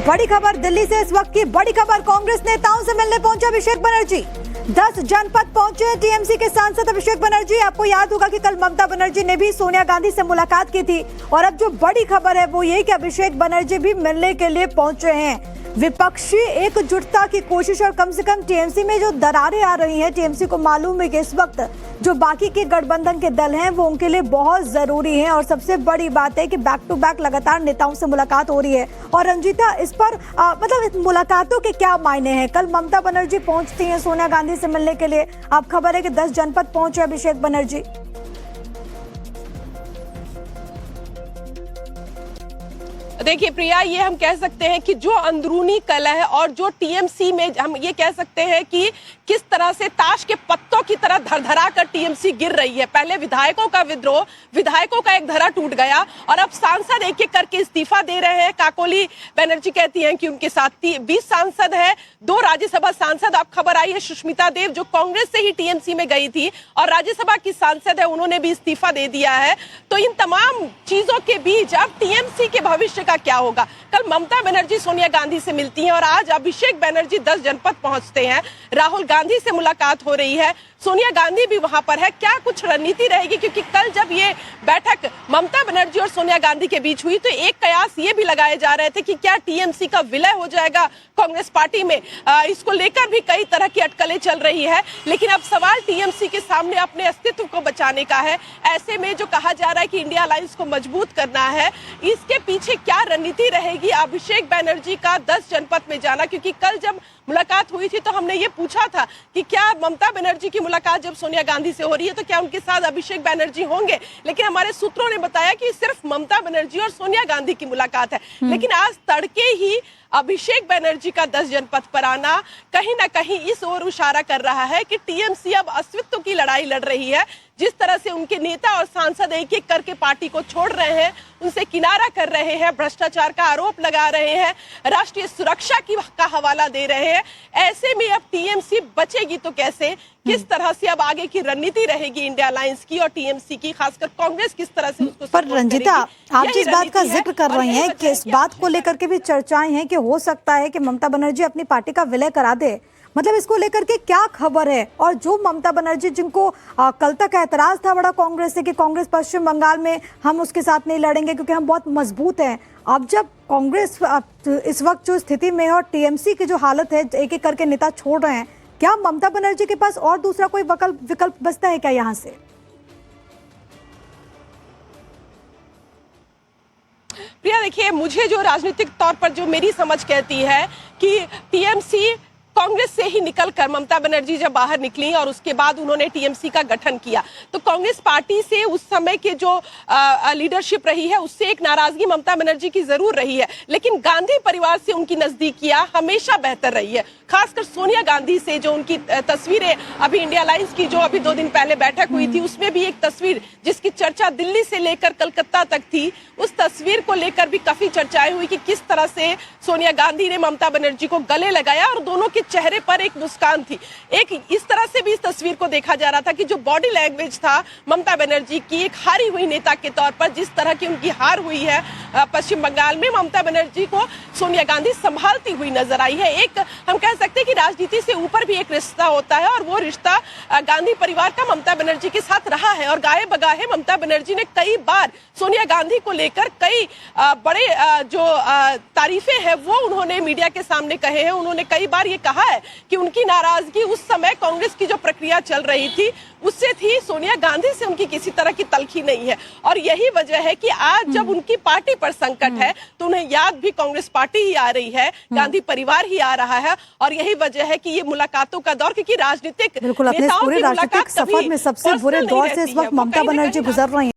बड़ी खबर दिल्ली से इस वक्त की बड़ी खबर, कांग्रेस नेताओं से मिलने पहुंचे अभिषेक बनर्जी। 10 जनपद पहुंचे टीएमसी के सांसद अभिषेक बनर्जी। आपको याद होगा कि कल ममता बनर्जी ने भी सोनिया गांधी से मुलाकात की थी और अब जो बड़ी खबर है वो ये कि अभिषेक बनर्जी भी मिलने के लिए पहुंचे हैं। विपक्षी एकजुटता की कोशिश और कम से कम टीएमसी में जो दरारें आ रही हैं, टीएमसी को मालूम है कि इस वक्त जो बाकी के गठबंधन के दल हैं वो उनके लिए बहुत जरूरी हैं और सबसे बड़ी बात है कि बैक टू बैक लगातार नेताओं से मुलाकात हो रही है। और रंजीता, इस पर मतलब इस मुलाकातों के क्या मायने हैं? कल ममता बनर्जी पहुंचती हैं सोनिया गांधी से मिलने के लिए, अब खबर है कि 10 जनपद पहुंचे अभिषेक बनर्जी। देखिए प्रिया, ये हम कह सकते हैं कि जो अंदरूनी कलह है और जो टीएमसी में हम ये कह सकते हैं कि किस तरह से ताश के पत्तों की तरह धरधरा कर टीएमसी गिर रही है। पहले विधायकों का विद्रोह, विधायकों का एक धरा टूट गया और अब सांसद एक एक करके इस्तीफा दे रहे हैं। काकोली बनर्जी कहती हैं कि उनके साथ 20 सांसद है, 2 राज्यसभा सांसद। अब खबर आई है सुष्मिता देव जो कांग्रेस से ही टीएमसी में गई थी और राज्यसभा की सांसद है, उन्होंने भी इस्तीफा दे दिया है। तो इन तमाम चीजों के बीच अब टीएमसी के भविष्य का क्या होगा? कल ममता बनर्जी सोनिया गांधी से मिलती हैं और आज अभिषेक बनर्जी 10 जनपद पहुंचते हैं। राहुल गांधी से मुलाकात हो रही है, सोनिया गांधी भी वहां पर है। क्या कुछ रणनीति रहेगी? क्योंकि कल जब ये बैठक ममता बनर्जी और सोनिया गांधी के बीच हुई तो एक कयास ये भी लगाए जा रहे थे कि क्या टीएमसी का विलय हो जाएगा कांग्रेस पार्टी में। इसको लेकर भी कई तरह की अटकलें चल रही है, लेकिन अब सवाल टीएमसी के सामने अपने अस्तित्व को बचाने का है। ऐसे में जो कहा जा रहा है कि इंडिया अलायंस को मजबूत करना है, इसके पीछे क्या रणनीति रहेगी अभिषेक बनर्जी का 10 जनपद में जाना? क्योंकि कल जब मुलाकात हुई थी तो हमने ये पूछा था कि क्या ममता बनर्जी की मुलाकात जब सोनिया गांधी से हो रही है तो क्या उनके साथ अभिषेक बनर्जी होंगे, लेकिन हमारे सूत्रों ने बताया कि सिर्फ ममता बनर्जी और सोनिया गांधी की मुलाकात है। लेकिन आज तड़के ही अभिषेक बनर्जी का 10 जनपद पर आना कहीं ना कहीं इस ओर इशारा कर रहा है कि टीएमसी अब अस्तित्व की लड़ाई लड़ रही है। जिस तरह से उनके नेता और सांसद एक एक करके पार्टी को छोड़ रहे हैं, उनसे किनारा कर रहे हैं, भ्रष्टाचार का आरोप लगा रहे हैं, राष्ट्रीय सुरक्षा का हवाला दे रहे हैं, ऐसे में अब टीएमसी बचेगी तो कैसे? किस तरह से अब आगे की रणनीति रहेगी इंडिया अलायंस की और टीएमसी की, खासकर कांग्रेस किस तरह से उसको? पर रंजीता, आप जिस बात का जिक्र कर रही हैं कि इस बात को लेकर के भी चर्चाएं हैं कि हो सकता है कि ममता बनर्जी अपनी पार्टी का विलय करा दे, मतलब इसको लेकर के क्या खबर है? और जो ममता बनर्जी जिनको कल तक एतराज था बड़ा कांग्रेस से कि कांग्रेस पश्चिम बंगाल में हम उसके साथ नहीं लड़ेंगे क्योंकि हम बहुत मजबूत हैं, अब जब कांग्रेस इस वक्त जो स्थिति में है और टीएमसी की जो हालत है, एक एक करके नेता छोड़ रहे हैं, क्या ममता बनर्जी के पास और दूसरा कोई विकल्प बचता है क्या यहाँ से? प्रिया देखिए, मुझे जो राजनीतिक तौर पर जो मेरी समझ कहती है कि टीएमसी कांग्रेस से ही निकलकर ममता बनर्जी जब बाहर निकली और उसके बाद उन्होंने टीएमसी का गठन किया तो कांग्रेस पार्टी से उस समय के जो लीडरशिप रही है उससे एक नाराजगी ममता बनर्जी की जरूर रही है, लेकिन गांधी परिवार से उनकी नजदीकियां हमेशा बेहतर रही है। खासकर सोनिया गांधी से जो उनकी तस्वीरें अभी इंडिया अलायंस की जो अभी 2 दिन पहले बैठक हुई थी उसमें भी एक तस्वीर जिसकी चर्चा दिल्ली से लेकर कलकत्ता तक थी, उस तस्वीर को लेकर भी काफी चर्चाएं हुई कि किस तरह से सोनिया गांधी ने ममता बनर्जी को गले लगाया और दोनों के चेहरे पर एक मुस्कान थी। एक इस तरह से भी इस तस्वीर को देखा जा रहा था कि जो बॉडी लैंग्वेज था ममता बनर्जी की एक हारी हुई नेता के तौर पर, जिस तरह की उनकी हार हुई है पश्चिम बंगाल में, ममता बनर्जी को सोनिया गांधी संभालती हुई नजर आई है। एक हम कह सकते हैं कि राजनीति से ऊपर भी एक रिश्ता होता है और वो रिश्ता गांधी परिवार का ममता बनर्जी के साथ रहा है और गाये बगाहे ममता बनर्जी ने कई बार सोनिया गांधी को लेकर कई बड़े जो तारीफें हैं वो उन्होंने मीडिया के सामने कहे हैं। उन्होंने कई बार ये कहा है कि उनकी नाराजगी उस समय कांग्रेस की जो प्रक्रिया चल रही थी उससे थी, सोनिया गांधी से उनकी किसी तरह की तलखी नहीं है। और यही वजह है कि आज जब उनकी पार्टी पर संकट है तो उन्हें याद भी कांग्रेस पार्टी ही आ रही है, गांधी परिवार ही आ रहा है और यही वजह है कि ये मुलाकातों का दौर, क्योंकि राजनीतिक बिल्कुल अपने पूरे राजनीतिक सफर में सबसे बुरे दौर से इस वक्त ममता बनर्जी गुजर रही हैं।